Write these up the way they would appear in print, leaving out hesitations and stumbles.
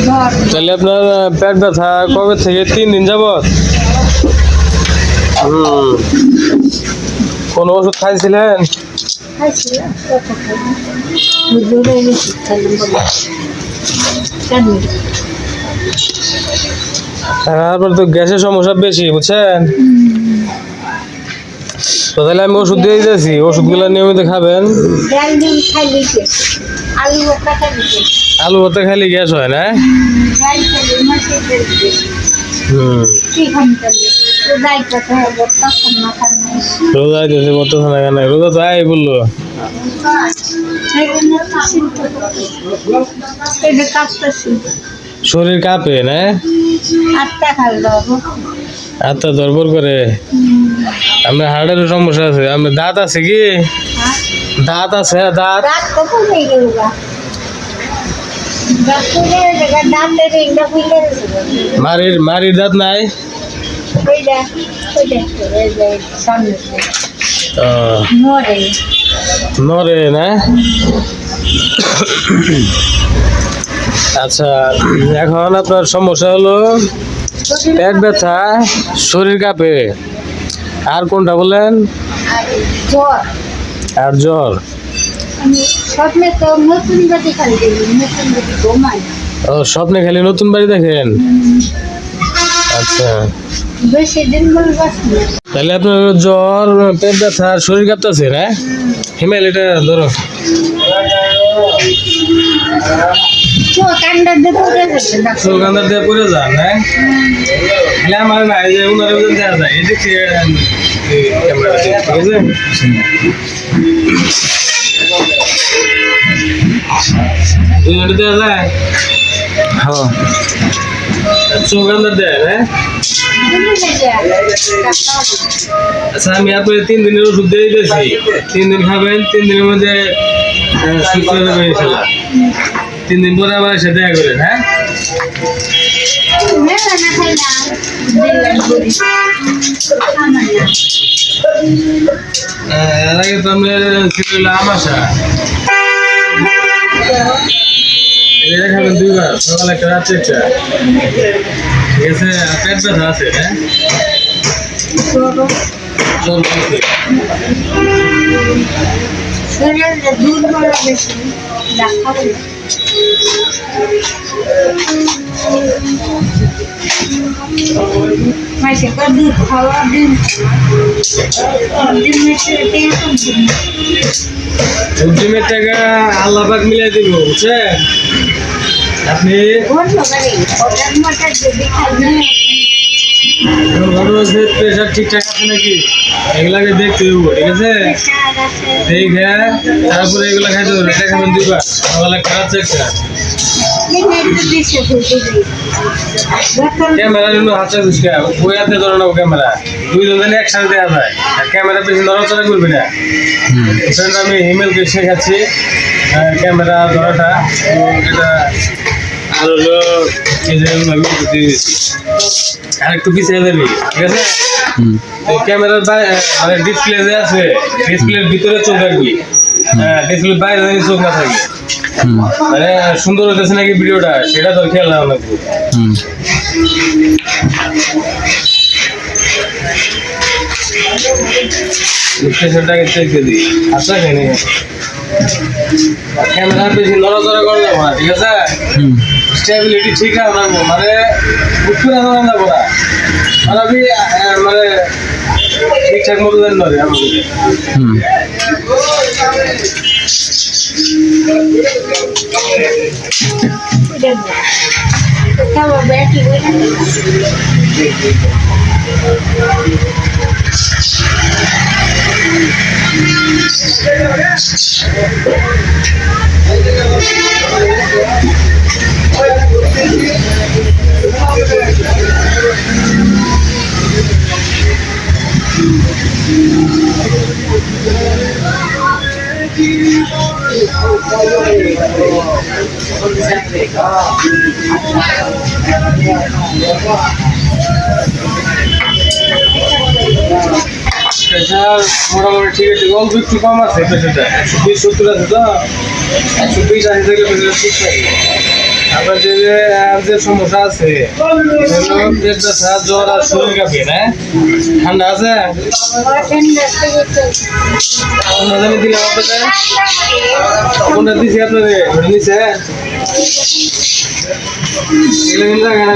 তাহলে আপনার পেট ব্যথা কবে থেকে 3 দিন যাবত? কোন ওষুধ খাইছিলেন? তারপর তো গ্যাসের সমস্যা বেশি, বুঝছেন? তো তাহলে আমি ওষুধ দিয়ে দিতেছি, ওষুধগুলো নিয়মিত খাবেন। আলু ভর্তা খাইলে গ্যাস হয় না? রোজা দিয়েছে বর্তা খানা খানা, রোজা তো আয় বললো। শরীর কাঁপে না? আত্মা দরবর করে। আপনার হার্টের সমস্যা আছে? আপনার দাঁত আছে কি? দাঁত আছে? দাঁত মারির দাঁত নাই? নরে না? আচ্ছা, এখন আপনার সমস্যা হলো পেট ব্যথা, শরীর কাঁপে, আর কোনটা বলেন? আর জ্বর। স্বপ্নে খালি নতুন বাড়ি দেখেন? আচ্ছা, তাহলে আপনার জ্বর, পেট ব্যথা, শরীর কাঁপতেছে না? হিমেল এটা ধরো। চোখান্দার দিয়ে পড়ে যান না? আমার না, এই যে উনার দেওয়া যায়, এই দেখছি ক্যামেরা, ঠিক আছে? দুজনে দেওয়া যায়? হ্যাঁ, চোখান্দার দেয় না? আচ্ছা, আমি আপনার 3 দিনের ওষুধ দিয়ে দিয়েছি, 3 দিন খাবেন, 3 দিনের মধ্যে সুস্থ হয়ে যাবে ইনশাআল্লাহ। 3 দিন পরে আবার এসে দেখা করেন। হ্যাঁ, এর আগে তো আমি ছিল আমাশা, এটা খাবেন 2 বার, সকালে একটা রাত্রে একটা, ঠিক আছে? পেট ব্যথা আছে? হ্যাঁ, উদ্যমের টাকা আল্লাহ পাক মিলাই দিব, বুঝছেন? আপনি প্রেশার ঠিকঠাক আছে নাকি এগুলাকে দেখতে হইব, ঠিক আছে? দেখে তারপরে এগুলা খাইতে হবে। এটা খাবেন 2 বার, সকালে খারাপ একটা। ক্যামেরা জন্য হাতে দুষ্কা ওই হাতে ধরো না, ক্যামেরা 2 জনে একসাথে দেওয়া যায়, আর ক্যামেরা বেশি নড়াচড়া করবে না। আমি হিমেলকে শেখাচ্ছি ক্যামেরা ধরাটা, এটা আর হলো আর একটু পিছিয়ে যাবি, ঠিক আছে? ক্যামেরার মানে ডিসপ্লে যে আছে, ডিসপ্লের ভিতরে চোখ রাখবি, ডিসপ্লের বাইরে চোখ না থাকবে। মানে সুন্দর হতেছে নাকি ভিডিওটা, সেটা তোর খেয়াল রাখা লাগবে। স্টেশনটাকে চেক দিয়ে দিই। আচ্ছা, ক্যামেরা বেশি নড়াচড়া করে যাবো না, ঠিক আছে? স্টেবিলিটি ঠিক রাখবো, মানে উঠে যাবো না, মানে আমি মানে ঠিকঠাক মতো দেন নয় আমাদের। প্রেশার মোটামুটি ঠিক আছে, অল্প একটু কম আছে প্রেশারটা, 120-70 আছে তো, 120 আছে থেকে প্রেশার ঠিক থাকে। আপনার যে আর যে সমস্যা আছে পেট ব্যথা জ্বর আর শরীর কাঁপে না ঠান্ডা আছে আমি দিলাম আপনাকে কোনটা দিছি আপনারে নিছে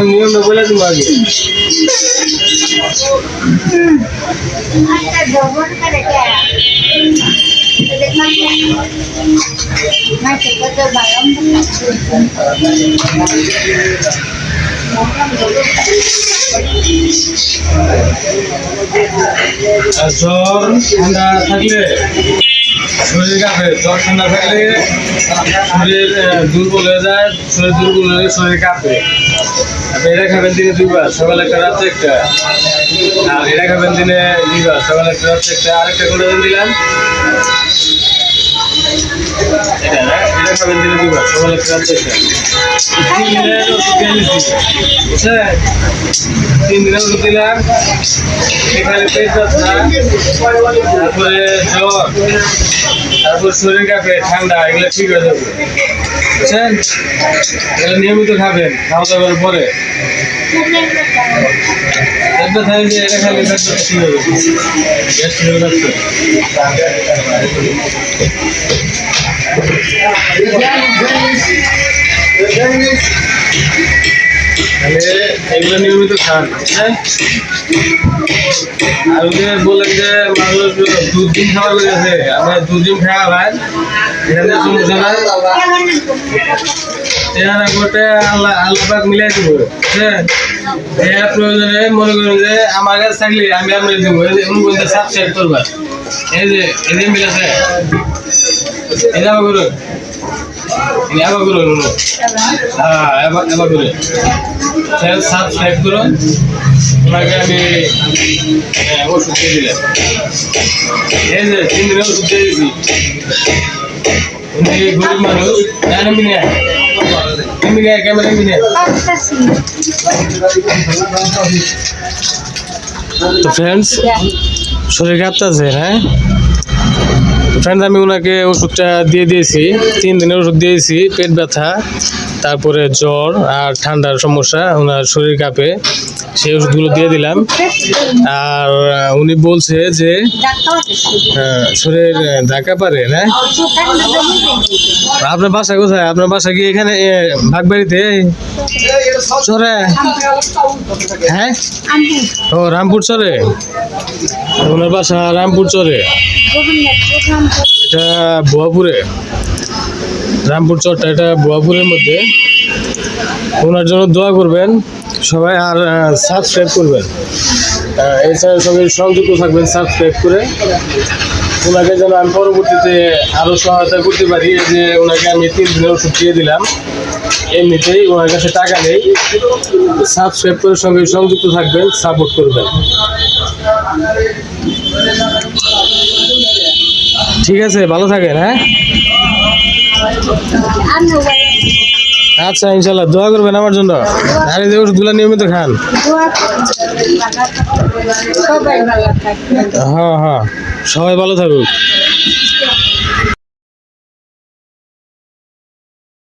নিয়মটা বলে দিব আগে জ্বর ঠান্ডা থাকলে শরীর কাঁপে জ্বর ঠান্ডা থাকলে শরীর দুর্বল হয়ে যায় শরীর দুর্বল হয়ে শরীর কাঁপে আপনি এটা খাবেন দিনে 2 বার সকালে একটা রাত্রে একটা আর এটা খাবেন দিনে 2 বার সকালে একটা রাত্রে একটা আরেকটা করে দিলাম এটা খাবেন দিনে 2 বার সকালে একটা রাত্রে একটা 3 দিনের ওষুধ দিয়ে দিচ্ছি বুঝছেন 3 দিনের ওষুধ দিলাম এখানে পেট ব্যথা তারপরে জ্বর তারপর শরীর কাঁপে ঠান্ডা এগুলো ঠিক হয়ে যাবে বুঝছেন এগুলো নিয়মিত খাবেন খাওয়া দাওয়ার পরে পেট ব্যথা হয়েছে এটা খালি পেট ব্যথা ঠিক হয়ে যাবে গ্যাস ঠিক হয়ে যাচ্ছে তাহলে এগুলো নিয়মিত খান হ্যাঁ আর ওদের বলেন যে মানুষ 2 দিন খাওয়া লেগেছে আমরা 2 দিন খাওয়া ভাই এখানে সমস্যা নাই এখানে গোটে আল্লাহ পাক মিলাই দিব হ্যাঁ এর প্রয়োজনে মনে করেন যে আমার কাছে থাকলে আমি আপনার দিব এমন বলতে সাবস্ক্রাইব করবা এই যে মিলেছে এটা করুন এবার করুন হ্যাঁ এবার করুন সাবস্ক্রাইব করুন ওনাকে আমি ওষুধ দিয়ে দিলাম এই যে 3 দিনের ওষুধ দিয়ে দিয়েছি উনি গরিব মানুষ ক্যামেরা মিনে তো ফ্রেন্ডস শরীর কাঁপতেছে হ্যাঁ ফ্রেন্ডস আমি ওনাকে ওষুধটা দিয়ে দিয়েছি 3 দিনের ওষুধ দিয়েছি পেট ব্যথা তারপরে জ্বর আর ঠান্ডার সমস্যা ওনার শরীর কাঁপে সেই ওষুধগুলো দিয়ে দিলাম আর উনি বলছে যে শরীর ঢাকা পারে না আপনার বাসা কোথায় আপনার বাসা কি এখানে বাগবাড়িতে চরে হ্যাঁ ও রামপুর চরে ওনার বাসা রামপুর চরে এটা বোয়াপুরে রামপুর চরটা এটা বোয়াপুরের মধ্যে ওনার জন্য দোয়া করবেন সবাই আর সাবস্ক্রাইব করবেন এছাড়া সবাই সংযুক্ত থাকবেন সাবস্ক্রাইব করে ওনাকে যেন আমি পরবর্তীতে আরও সহায়তা করতে পারি এই যে ওনাকে আমি 3 দিনের ওষুধ দিয়ে দিলাম এমনিতেই ওনার কাছে টাকা নেই সাবস্ক্রাইব করে সঙ্গে সংযুক্ত থাকবেন সাপোর্ট করবেন ঠিক আছে ভালো থাকেন হ্যাঁ আচ্ছা ইনশাল্লাহ দোয়া করবেন আমার জন্য আর এই ওষুধগুলো নিয়মিত খান হ্যাঁ সবাই ভালো থাকুক